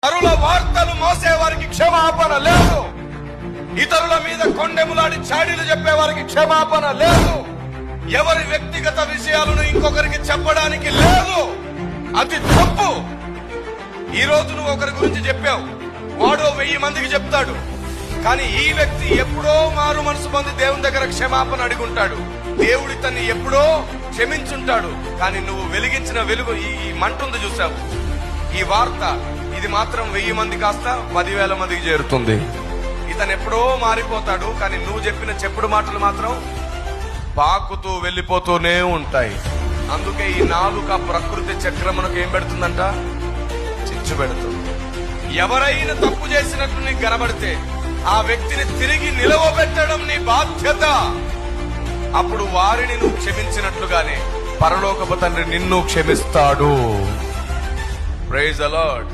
ఇతరుల వార్తలు మోసే వారికి క్షమాపణ లేదు. ఇతరుల మీద కొండెములాడి చాడీలు చెప్పే వారికి క్షమాపణ లేదు. ఎవరి వ్యక్తిగత విషయాలను ఇంకొకరికి చెప్పడానికి లేదు. అది తప్పు. ఈ రోజు నువ్వు ఒకరి గురించి చెప్పావు, వాడో 1000 మందికి చెప్తాడు. కానీ ఈ వ్యక్తి ఎప్పుడో మారు మనసు పొంది దేవుని దగ్గర క్షమాపణ అడుగుంటాడు. దేవుడి తన్ని ఎప్పుడో క్షమించుంటాడు. కానీ నువ్వు వెలిగించిన వెలుగు, ఈ మంటుంది చూసావు, ఈ వార్త, ఇది మాత్రం 1000 మంది కాస్త 10,000 మందికి చేరుతుంది. ఇతను ఎప్పుడో మారిపోతాడు. కానీ నువ్వు చెప్పిన చెప్పుడు మాటలు మాత్రం పాకుతూ వెళ్లిపోతూనే ఉంటాయి. అందుకే ఈ నాలుక ప్రకృతి చక్రమునకు ఏం పెడుతుందంట? చిచ్చు పెడుతుంది. ఎవరైనా తప్పు చేసినట్లు నీకు కనబడితే ఆ వ్యక్తిని తిరిగి నిలవబెట్టడం నీ బాధ్యత. అప్పుడు వారిని నువ్వు క్షమించినట్లుగానే పరలోకపు తండ్రి నిన్ను క్షమిస్తాడు. Praise the lord.